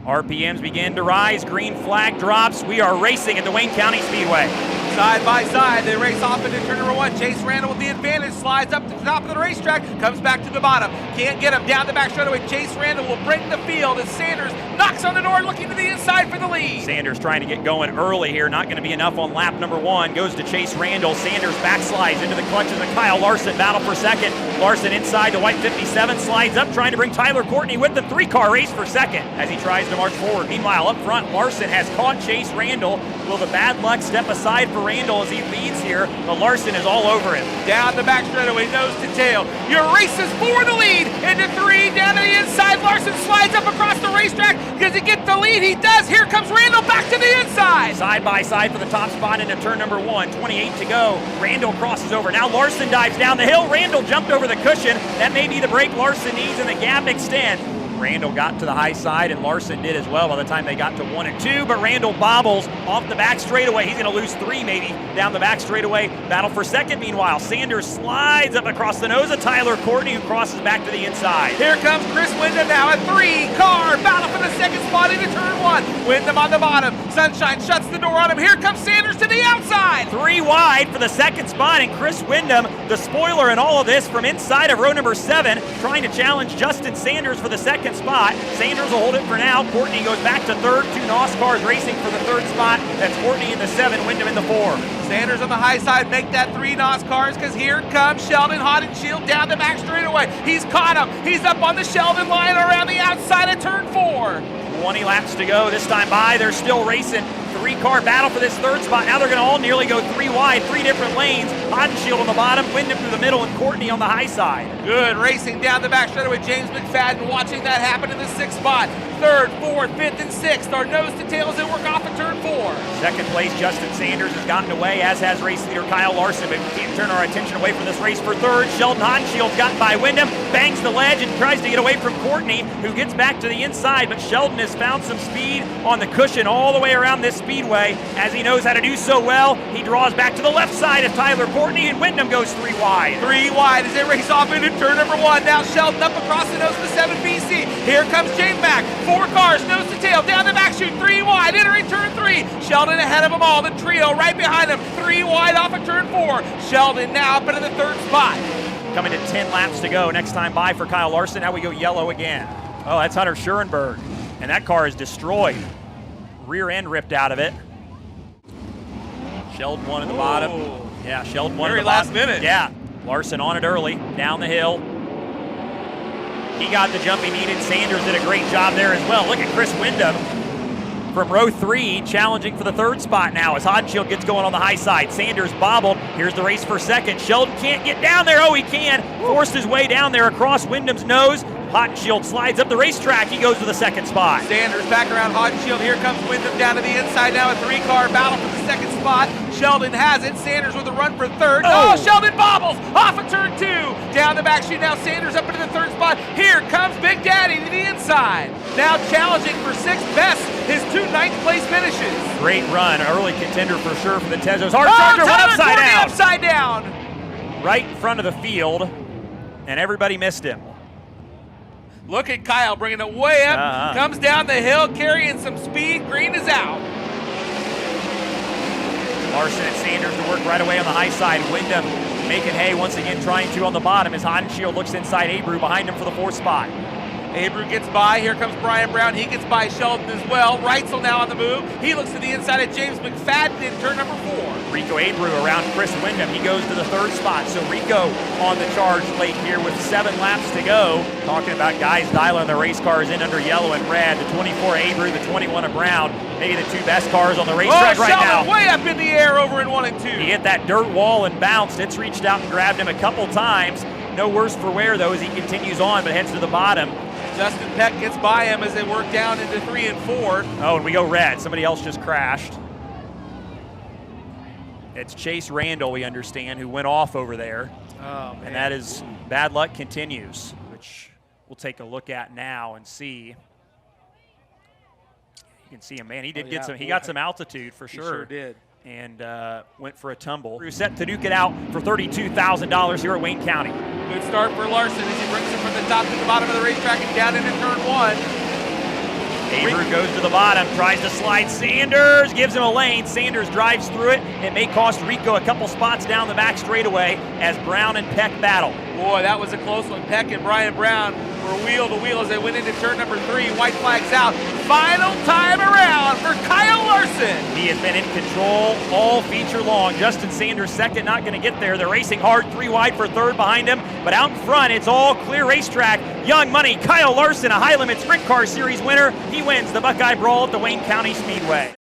RPMs begin to rise, green flag drops. We are racing at the Wayne County Speedway. Side by side, they race off into turn number 1. Chase Randall with the advantage, slides up to the top of the racetrack, comes back to the bottom. Can't get him down the back straightaway. Chase Randall will break the field as Sanders knocks on the door, looking to the inside for the lead. Sanders trying to get going early here, not going to be enough on lap number 1. Goes to Chase Randall. Sanders backslides into the clutches of Kyle Larson. Battle for second. Larson inside the white 57, slides up, trying to bring Tyler Courtney with the 3-car race for second as he tries to march forward. Meanwhile, up front, Larson has caught Chase Randall. Will the bad luck step aside for Randall as he leads here? But Larson is all over him. Down the back straightaway, nose to tail. Your races for the lead. Into 3, down to the inside. Larson slides up across the racetrack. Does he get the lead? He does. Here comes Randall back to the inside. Side by side for the top spot into turn number 1. 28 to go. Randall crosses over. Now Larson dives down the hill. Randall jumped over the cushion. That may be the break Larson needs, and the gap extends. Randall got to the high side, and Larson did as well by the time they got to 1 and 2, but Randall bobbles off the back straightaway. He's going to lose 3 maybe down the back straightaway. Battle for second meanwhile. Sanders slides up across the nose of Tyler Courtney, who crosses back to the inside. Here comes Chris Wyndham now, a 3-car battle for the second spot into turn 1. Wyndham on the bottom. Sunshine shuts the door on him. Here comes Sanders to the outside. 3 wide for the second spot, and Chris Wyndham, the spoiler in all of this, from inside of row number 7, trying to challenge Justin Sanders for the second spot. Sanders will hold it for now. Courtney goes back to third. 2 NOS cars racing for the third spot. That's Courtney in the 7, Wyndham in the 4. Sanders on the high side make that 3 NOS cars, because here comes Sheldon Haudenschild down the back straightaway. He's caught him. He's up on the Sheldon line around the outside of turn 4. 20 laps to go. This time by, they're still racing. 3-car battle for this third spot. Now they're going to all nearly go 3 wide, 3 different lanes. Haudenschild on the bottom, Wyndham through the middle, and Courtney on the high side. Good racing down the back straightaway. James McFadden watching that happen in the 6th spot. 3rd, 4th, 5th, and 6th are nose to tail as they work off at turn 4. Second place, Justin Sanders has gotten away, as has race leader Kyle Larson, but we can't turn our attention away from this race for third. Sheldon Haudenschild gotten by Wyndham, bangs the ledge and tries to get away from Courtney, who gets back to the inside, but Sheldon has found some speed on the cushion all the way around this speedway. As he knows how to do so well, he draws back to the left side of Tyler Courtney, and Wyndham goes 3 wide. 3 wide as they race off into turn number 1. Now Sheldon up across the nose of the 7 BC. Here comes James Mack. 4 cars, nose to tail, down the back chute, 3 wide, entering turn 3. Sheldon ahead of them all. The trio right behind him, 3 wide off of turn 4. Sheldon now up into the 3rd spot. Coming to 10 laps to go. Next time by for Kyle Larson. Now we go yellow again. Oh, that's Hunter Schurenberg. And that car is destroyed. Rear end ripped out of it. Sheldon won at the bottom. Yeah, Sheldon won at the last bottom. minute. Yeah, Larson on it early, down the hill. He got the jump he needed. Sanders did a great job there as well. Look at Chris Wyndham from row 3, challenging for the 3rd spot now as Haudenschild gets going on the high side. Sanders bobbled. Here's the race for second. Sheldon can't get down there. Oh, he can. Forced his way down there across Wyndham's nose. Haudenschild slides up the racetrack. He goes to the 2nd spot. Sanders back around Haudenschild. Here comes Wyndham down to the inside now. A 3-car battle for the 2nd spot. Sheldon has it. Sanders with a run for 3rd. Oh, Sheldon bobbles off of turn 2. Down the back chute now. Sanders up into the 3rd spot. Here comes Big Daddy to the inside. Now challenging for 6th best. His 2 9th place finishes. Great run. Early contender for sure for the Tezos. Hard charger went upside down. Upside down. Right in front of the field, and everybody missed him. Look at Kyle bringing it way up. Comes down the hill, carrying some speed. Green is out. Larson and Sanders to work right away on the high side. Wyndham making hay once again, trying to on the bottom as Haudenschild looks inside Abreu behind him for the 4th spot. Abreu gets by. Here comes Brian Brown. He gets by Sheldon as well. Reitzel now on the move. He looks to the inside of James McFadden in turn number 4. Rico Abreu around Chris Wyndham. He goes to the 3rd spot. So Rico on the charge late here with 7 laps to go. Talking about guys dialing their race cars in under yellow and red. The 24 Abreu, the 21 of Brown. Maybe the 2 best cars on the racetrack right Sheldon now. Way up in the air over in 1 and 2. He hit that dirt wall and bounced. It's reached out and grabbed him a couple times. No worse for wear though as he continues on, but heads to the bottom. Justin Peck gets by him as they work down into 3 and 4. Oh, and we go red. Somebody else just crashed. It's Chase Randall, we understand, who went off over there. Oh, man. And that is bad luck continues, which we'll take a look at now and see. You can see him, man. He did get some. He got some altitude for sure. He sure did. And went for a tumble. Set to duke it out for $32,000 here at Wayne County. Good start for Larson as he brings it from the top to the bottom of the racetrack and down into turn 1. Avery goes to the bottom, tries to slide Sanders, gives him a lane. Sanders drives through it. It may cost Rico a couple spots down the back straightaway as Brown and Peck battle. Boy, that was a close one. Peck and Brian Brown were wheel to wheel as they went into turn number 3. White flags out. Final time around for Kyle Larson. He has been in control all feature long. Justin Sanders second, not going to get there. They're racing hard, 3 wide for third behind him. But out in front, it's all clear racetrack. Young money, Kyle Larson, a high limit sprint car series winner. He wins the Buckeye Brawl at the Wayne County Speedway.